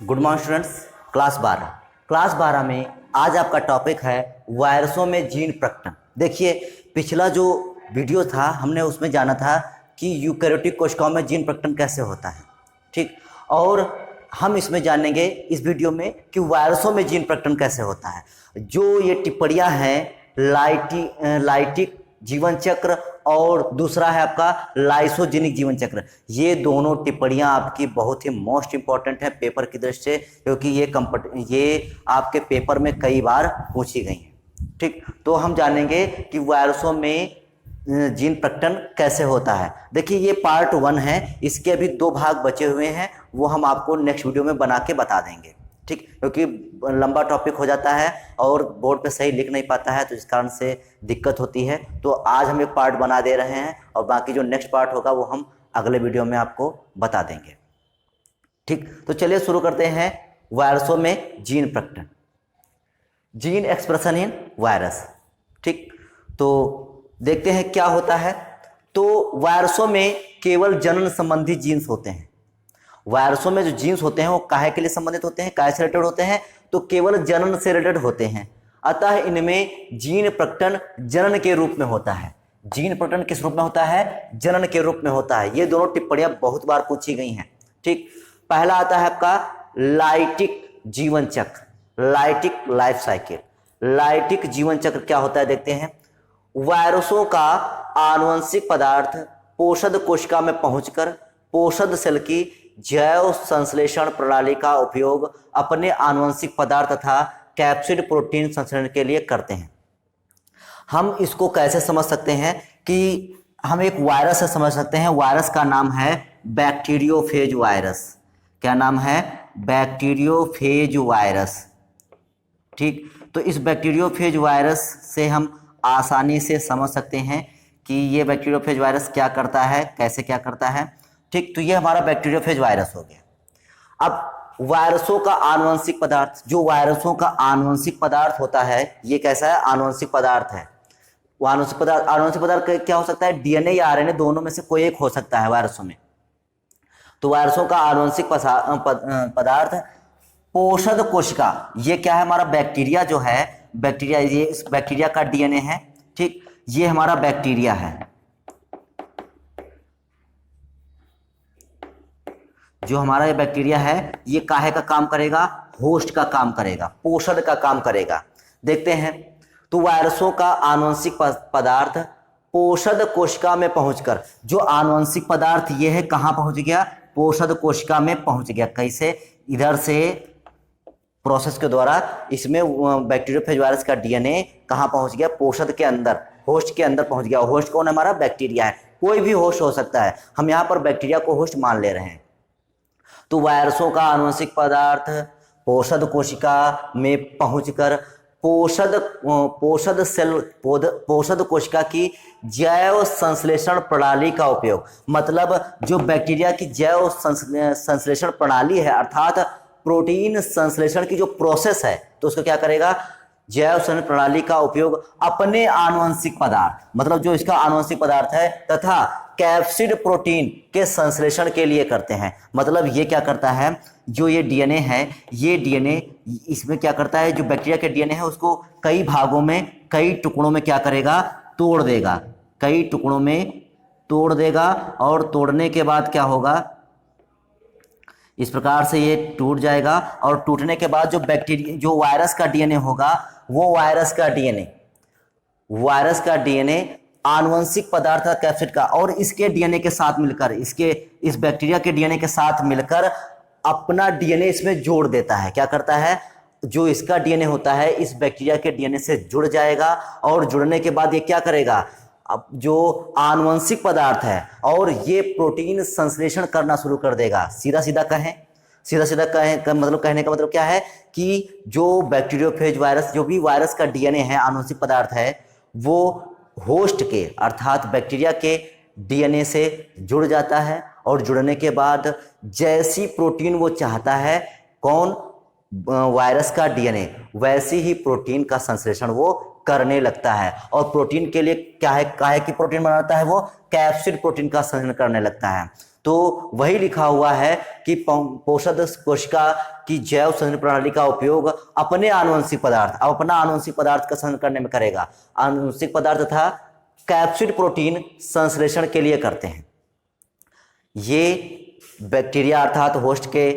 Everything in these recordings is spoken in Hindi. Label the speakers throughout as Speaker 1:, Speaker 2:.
Speaker 1: Good morning students. क्लास 12 में आज आपका टॉपिक है वायरसों में जीन प्रकटन। देखिए, पिछला जो वीडियो था हमने उसमें जाना था कि यूकैरियोटिक कोशिकाओं में जीन प्रकटन कैसे होता है, ठीक। और हम इसमें जानेंगे इस वीडियो में कि वायरसों में जीन प्रकटन कैसे होता है। जो ये टिप्पणियां हैं लाइटिक जीवन चक्र और दूसरा है आपका लाइसोजेनिक जीवन चक्र, ये दोनों टिप्पणियां आपकी बहुत ही मोस्ट इंपॉर्टेंट है पेपर की दृष्टि से, क्योंकि ये आपके पेपर में कई बार पूछी गई हैं, ठीक। तो हम जानेंगे कि वायरसों में जीन प्रकटन कैसे होता है। देखिए, ये पार्ट 1 है, इसके अभी 2 भाग बचे हुए हैं, वो हम आपको नेक्स्ट वीडियो में बना के बता देंगे, ठीक। क्योंकि लंबा टॉपिक हो जाता है और बोर्ड पे सही लिख नहीं पाता है, तो इस कारण से दिक्कत होती है। तो आज हम एक पार्ट बना दे रहे हैं और बाकी जो नेक्स्ट पार्ट होगा वो हम अगले वीडियो में आपको बता देंगे, ठीक। तो चलिए शुरू करते हैं वायरसों में जीन प्रकटन, जीन एक्सप्रेशन इन वायरस, ठीक। तो देखते हैं क्या होता है। तो वायरसों में केवल जनन संबंधी जीन्स होते हैं। वायरसों में जो जीन्स होते हैं वो काहे के लिए संबंधित होते हैं, काहे से रिलेटेड होते हैं, तो केवल जनन से रिलेटेड होते हैं। अतः इनमें जीन प्रकटन जनन के रूप में होता है। जीन प्रकटन किस रूप में होता है? जनन के रूप में होता है। ये दोनों टिप्पणियां बहुत बार पूछी गई हैं, ठीक। पहला आता है आपका लाइटिक जीवन चक्र, लाइटिक लाइफ साइकिल। लाइटिक जीवन चक्र क्या होता है देखते हैं। वायरसों का आनुवंशिक पदार्थ पोषद कोशिका में पहुंचकर पोषद सेल की जैव संश्लेषण प्रणाली का उपयोग अपने आनुवंशिक पदार्थ तथा कैप्सिड प्रोटीन संश्लेषण के लिए करते हैं। हम इसको कैसे समझ सकते हैं कि हम एक वायरस से समझ सकते हैं। वायरस का नाम है बैक्टीरियोफेज वायरस। क्या नाम है? बैक्टीरियोफेज वायरस, ठीक। तो इस बैक्टीरियोफेज वायरस से हम आसानी से समझ सकते हैं कि ये बैक्टीरियोफेज वायरस क्या करता है, कैसे क्या करता है, ठीक। तो ये हमारा बैक्टीरियोफेज वायरस हो गया। अब वायरसों का आनुवंशिक पदार्थ, जो वायरसों का आनुवंशिक पदार्थ होता है, ये कैसा है? आनुवंशिक पदार्थ है। वो आनुवंशिक पदार्थ क्या हो सकता है? डीएनए या आरएनए, दोनों में से कोई एक हो सकता है वायरसों में। तो वायरसों का आनुवंशिक पदार्थ पोषद कोशिका, ये क्या है? हमारा बैक्टीरिया जो है, बैक्टीरिया, ये इस बैक्टीरिया का डीएनए है, ठीक। ये हमारा बैक्टीरिया है। जो हमारा ये बैक्टीरिया है, ये काहे का काम करेगा? होस्ट का काम करेगा, पोषण का काम करेगा। देखते हैं। तो वायरसों का आनुवंशिक पदार्थ पोषद कोशिका में पहुंचकर, जो आनुवंशिक पदार्थ ये है कहां पहुंच गया? पोषद कोशिका में पहुंच गया। कैसे? इधर से प्रोसेस के द्वारा इसमें बैक्टीरियोफेज वायरस का डीएनए कहां पहुंच गया? पोषद के अंदर, होस्ट के अंदर पहुंच गया। होस्ट कौन है? हमारा बैक्टीरिया है। कोई भी होस्ट हो सकता है, हम यहां पर बैक्टीरिया को होस्ट मान ले रहे हैं। तो वायरसों का आनुवंशिक पदार्थ पोषद कोशिका में पहुंचकर पोषद कोशिका की जैव संश्लेषण प्रणाली का उपयोग, मतलब जो बैक्टीरिया की जैव संश्लेषण प्रणाली है, अर्थात प्रोटीन संश्लेषण की जो प्रोसेस है, तो उसको क्या करेगा? जैव संश्लेषण प्रणाली का उपयोग अपने आनुवंशिक पदार्थ, मतलब जो इसका आनुवंशिक पदार्थ है, तथा कैप्सिड प्रोटीन के संश्लेषण के लिए करते हैं। मतलब ये क्या करता है? जो ये डीएनए है, ये डीएनए इसमें क्या करता है? जो बैक्टीरिया के डीएनए है उसको कई भागों में, कई टुकड़ों में क्या करेगा? तोड़ देगा। कई टुकड़ों में तोड़ देगा और तोड़ने के बाद क्या होगा? इस प्रकार से ये टूट जाएगा और टूटने के बाद जो वायरस का डीएनए होगा, वो वायरस का डीएनए आनुवंशिक पदार्थ का कैप्सिड का और इसके डीएनए के साथ मिलकर, इस बैक्टीरिया के डीएनए के साथ मिलकर अपना डीएनए इसमें जोड़ देता है। क्या करता है? जो इसका डीएनए होता है इस बैक्टीरिया के डीएनए से जुड़ जाएगा और जुड़ने के बाद ये क्या करेगा? अब जो आनुवंशिक पदार्थ है और ये प्रोटीन संश्लेषण करना शुरू कर देगा। सीधा सीधा कहें मतलब कहने का मतलब क्या है कि जो बैक्टीरियोफेज वायरस, जो भी वायरस का डीएनए है, आनुवंशिक पदार्थ है, वो होस्ट के अर्थात बैक्टीरिया के डीएनए से जुड़ जाता है और जुड़ने के बाद जैसी प्रोटीन वो चाहता है, कौन? वायरस का डीएनए, वैसी ही प्रोटीन का संश्लेषण वो करने लगता है। और प्रोटीन के लिए क्या है? काहे की प्रोटीन बनाता है? वो कैप्सिड प्रोटीन का संश्लेषण करने लगता है। तो वही लिखा हुआ है कि पोषद कोशिका की जैव संश्लेषण प्रणाली का उपयोग अपने आनुवंशिक पदार्थ, अब अपना आनुवंशिक पदार्थ का संश्लेषण करने में करेगा। आनुवंशिक पदार्थ तथा कैप्सिड प्रोटीन संश्लेषण के लिए करते हैं। ये बैक्टीरिया अर्थात होस्ट के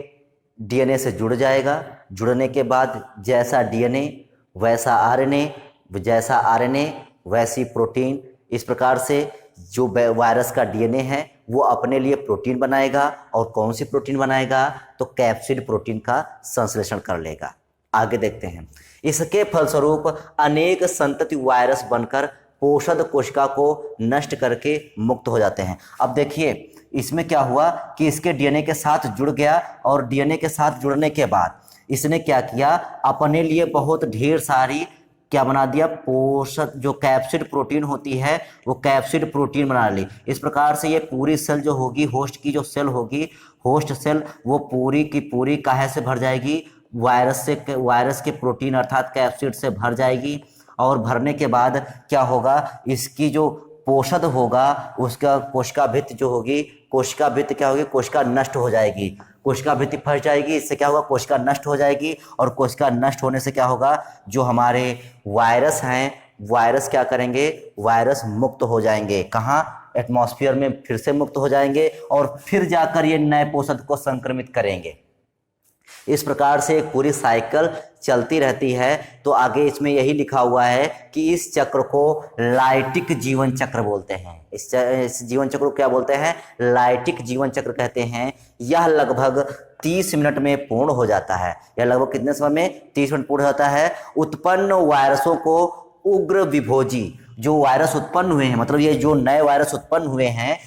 Speaker 1: डीएनए से जुड़ जाएगा। जुड़ने के बाद जैसा डीएनए वैसा आरएनए, जैसा आरएनए वैसी प्रोटीन। इस प्रकार से जो वायरस का डीएनए है वो अपने लिए प्रोटीन बनाएगा, और कौन सी प्रोटीन बनाएगा, तो कैप्सिड प्रोटीन का संश्लेषण कर लेगा। आगे देखते हैं। इसके फलस्वरूप अनेक संतति वायरस बनकर पोषद कोशिका को नष्ट करके मुक्त हो जाते हैं। अब देखिए इसमें क्या हुआ कि इसके डीएनए के साथ जुड़ गया, और डीएनए के साथ जुड़ने के बाद इसने क्या किया, अपने लिए बहुत ढेर सारी क्या बना दिया, पोषक जो कैप्सिड प्रोटीन होती है वो कैप्सिड प्रोटीन बना ली। इस प्रकार से ये पूरी सेल जो होगी, होस्ट की जो सेल होगी, होस्ट सेल, वो पूरी की पूरी काहे से भर जाएगी, वायरस से, वायरस के प्रोटीन अर्थात कैप्सिड से भर जाएगी। और भरने के बाद क्या होगा, इसकी जो पोषद होगा उसका कोशिका भित्ति जो होगी, कोशिका भित्ति क्या होगी, कोशिका नष्ट हो जाएगी, कोशिका भित्ति फंस जाएगी। इससे क्या होगा, कोशिका नष्ट हो जाएगी, और कोशिका नष्ट होने से क्या होगा, जो हमारे वायरस हैं, वायरस क्या करेंगे, वायरस मुक्त हो जाएंगे। कहाँ, एटमॉस्फेयर में फिर से मुक्त हो जाएंगे, और फिर जाकर ये नए पोषक को संक्रमित करेंगे। इस प्रकार से एक पूरी साइकिल चलती रहती है। तो आगे इसमें यही लिखा हुआ है कि इस चक्र को लाइटिक जीवन चक्र बोलते हैं। इस जीवन चक्र को क्या बोलते हैं, लाइटिक जीवन चक्र कहते हैं। यह लगभग 30 मिनट में पूर्ण हो जाता है। यह लगभग कितने समय में, 30 मिनट पूर्ण होता है। उत्पन्न वायरसों को उग्र विभोजी, जो वायरस उत्पन्न हुए हैं, मतलब ये जो नए वायरस उत्पन्न हुए हैं,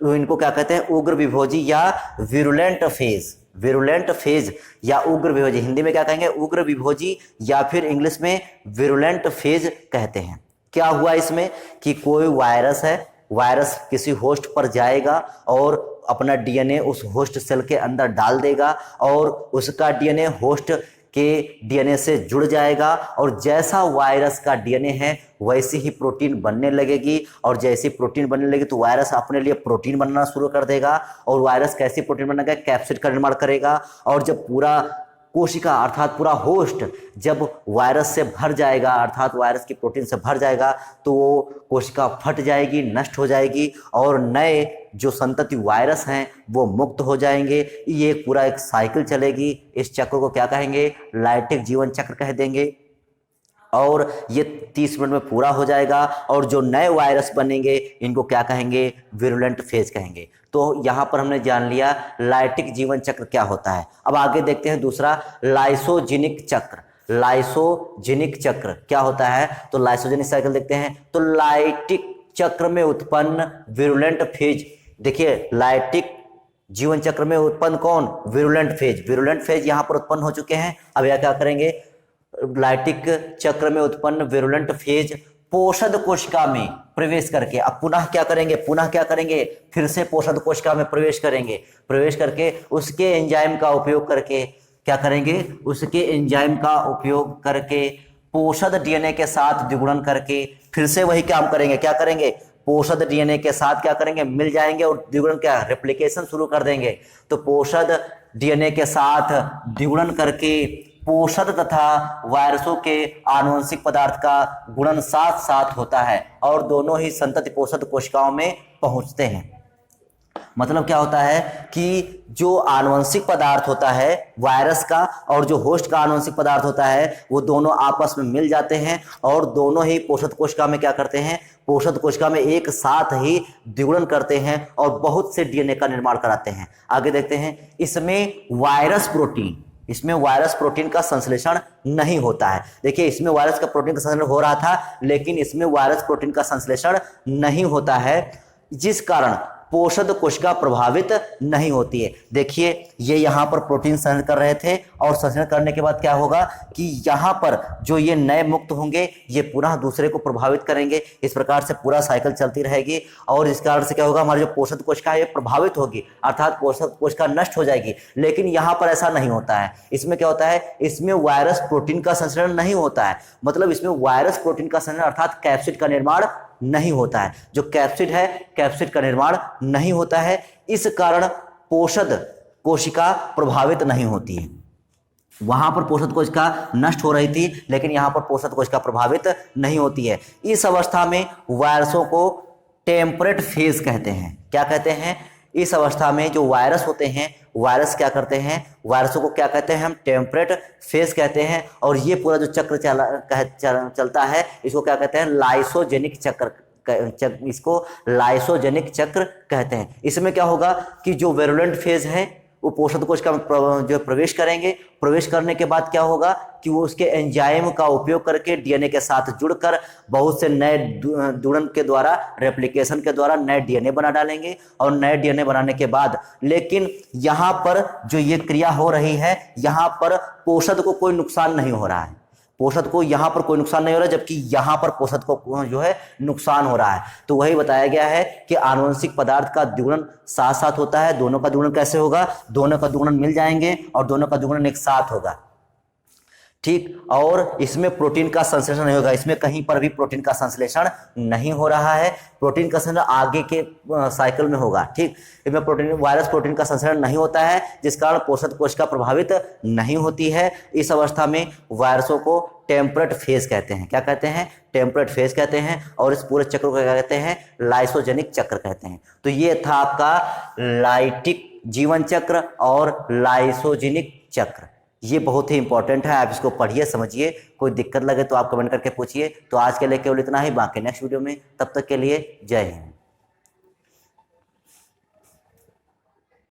Speaker 1: तो इनको क्या कहते हैं, उग्र विभोजी या विरुलेंट फेज। विरुलेंट फेज या उग्र विभोजी, हिंदी में क्या कहेंगे, उग्र विभोजी, या फिर इंग्लिश में विरुलेंट फेज कहते हैं। क्या हुआ इसमें कि कोई वायरस है, वायरस किसी होस्ट पर जाएगा और अपना डीएनए उस होस्ट सेल के अंदर डाल देगा, और उसका डीएनए होस्ट के डीएनए से जुड़ जाएगा, और जैसा वायरस का डीएनए है वैसी ही प्रोटीन बनने लगेगी। और जैसी प्रोटीन बनने लगेगी तो वायरस अपने लिए प्रोटीन बनाना शुरू कर देगा, और वायरस कैसी प्रोटीन बनाएगा, कैप्सिड का निर्माण करेगा। और जब पूरा कोशिका अर्थात पूरा होस्ट जब वायरस से भर जाएगा, अर्थात वायरस की प्रोटीन से भर जाएगा, तो वो कोशिका फट जाएगी, नष्ट हो जाएगी, और नए जो संतति वायरस हैं वो मुक्त हो जाएंगे। ये पूरा एक साइकिल चलेगी। इस चक्र को क्या कहेंगे, लाइटिक जीवन चक्र कह देंगे। और ये 30 मिनट में पूरा हो जाएगा, और जो नए वायरस बनेंगे इनको क्या कहेंगे, विरुलेंट फेज कहेंगे। तो यहाँ पर हमने जान लिया लाइटिक जीवन चक्र क्या होता है। अब आगे देखते हैं दूसरा, लाइसोजेनिक चक्र। लाइसोजेनिक चक्र क्या होता है, तो लाइसोजेनिक साइकिल देखते हैं। तो लाइटिक चक्र में उत्पन्न विरुलेंट फेज, देखिए लाइटिक जीवन चक्र में उत्पन्न कौन, विरुलेंट फेज। विरुलेंट फेज यहाँ पर उत्पन्न हो चुके हैं। अब यह क्या करेंगे, लाइटिक चक्र में उत्पन्न विरुलेंट फेज पोषद कोशिका में प्रवेश करके, अब पुनः क्या करेंगे, पुनः क्या करेंगे, फिर से पोषद कोशिका में प्रवेश करेंगे। प्रवेश करके उसके एंजाइम का उपयोग करके क्या करेंगे, उसके एंजाइम का उपयोग करके पोषद डीएनए के साथ द्विगुणन करके फिर से वही काम करेंगे। क्या करेंगे, पोषद डीएनए के साथ क्या करेंगे, मिल जाएंगे, और द्विगुणन क्या, रेप्लिकेशन शुरू कर देंगे। तो पोषद डीएनए के साथ द्विगुणन करके पोषद तथा वायरसों के आनुवंशिक पदार्थ का गुणन साथ साथ होता है, और दोनों ही संतति पोषद कोशिकाओं में पहुंचते हैं। मतलब क्या होता है कि जो आनुवंशिक पदार्थ होता है वायरस का, और जो होस्ट का आनुवंशिक पदार्थ होता है, वो दोनों आपस में मिल जाते हैं, और दोनों ही पोषद कोशिका में क्या करते हैं, पोषद कोशिका में एक साथ ही द्विगुणन करते हैं, और बहुत से डीएनए का निर्माण कराते हैं। आगे देखते हैं, इसमें वायरस प्रोटीन का संश्लेषण नहीं होता है। देखिए इसमें वायरस का प्रोटीन का संश्लेषण हो रहा था, लेकिन इसमें वायरस प्रोटीन का संश्लेषण नहीं होता है, जिस कारण पोषद कोशिका प्रभावित नहीं होती है। देखिए ये यहाँ पर प्रोटीन संश्लेषण कर रहे थे, और संश्लेषण करने के बाद क्या होगा कि यहाँ पर जो ये नए मुक्त होंगे ये पुनः दूसरे को प्रभावित करेंगे। इस प्रकार से पूरा साइकिल चलती रहेगी, और इस कारण से क्या होगा, हमारी जो पोषद कोशिका है ये प्रभावित होगी, अर्थात पोषद कोशिका नष्ट हो जाएगी। लेकिन यहाँ पर ऐसा नहीं होता है। इसमें क्या होता है, इसमें वायरस प्रोटीन का संश्लेषण नहीं होता है, मतलब इसमें वायरस प्रोटीन का संश्लेषण अर्थात कैप्सिड का निर्माण नहीं होता है, जो कैप्सिड है कैप्सिड का निर्माण नहीं होता है। इस कारण पोषक कोशिका प्रभावित नहीं होती है। वहां पर पोषक कोशिका नष्ट हो रही थी, लेकिन यहां पर पोषक कोशिका प्रभावित नहीं होती है। इस अवस्था में वायरसों को टेम्परेट फेज कहते हैं। क्या कहते हैं? इस अवस्था में जो वायरस होते हैं, वायरस क्या करते हैं, वायरसों को क्या कहते हैं हम? टेम्परेट फेज कहते हैं। और ये पूरा जो चक्र चलता है, इसको क्या कहते हैं? लाइसोजेनिक चक्र, इसको लाइसोजेनिक चक्र कहते हैं। इसमें क्या होगा कि जो वेरुलेंट फेज है वो पोषक कोशिका में जो प्रवेश करेंगे, प्रवेश करने के बाद क्या होगा कि वो उसके एंजाइम का उपयोग करके डीएनए के साथ जुड़कर बहुत से नए जुड़न के द्वारा, रेप्लिकेशन के द्वारा नए डीएनए बना डालेंगे। और नए डीएनए बनाने के बाद, लेकिन यहाँ पर जो ये क्रिया हो रही है, यहाँ पर पोषक को कोई नुकसान नहीं हो रहा है, पोषक को यहाँ पर कोई नुकसान नहीं हो रहा, जबकि यहाँ पर पोषक को जो है नुकसान हो रहा है। तो वही बताया गया है कि आनुवंशिक पदार्थ का द्विगुणन साथ साथ होता है। दोनों का द्विगुणन कैसे होगा? दोनों का द्विगुणन मिल जाएंगे और दोनों का द्विगुणन एक साथ होगा, ठीक। और इसमें प्रोटीन का संश्लेषण नहीं होगा, इसमें कहीं पर भी प्रोटीन का संश्लेषण नहीं हो रहा है। प्रोटीन का संश्लेषण आगे के साइकिल में होगा, ठीक। इसमें वायरस प्रोटीन का संश्लेषण नहीं होता है, जिस कारण पोषक कोशिका प्रभावित नहीं होती है। इस अवस्था में वायरसों को टेम्परेट फेज कहते हैं। क्या कहते हैं? टेम्परेट फेज कहते हैं। और इस पूरे चक्र को क्या कहते हैं? लाइसोजेनिक चक्र कहते हैं। तो ये था आपका लाइटिक जीवन चक्र और लाइसोजेनिक चक्र। ये बहुत ही इंपॉर्टेंट है, आप इसको पढ़िए, समझिए। कोई दिक्कत लगे तो आप कमेंट करके पूछिए। तो आज के लिए केवल इतना ही, बाकी नेक्स्ट वीडियो में। तब तक के लिए जय हिंद।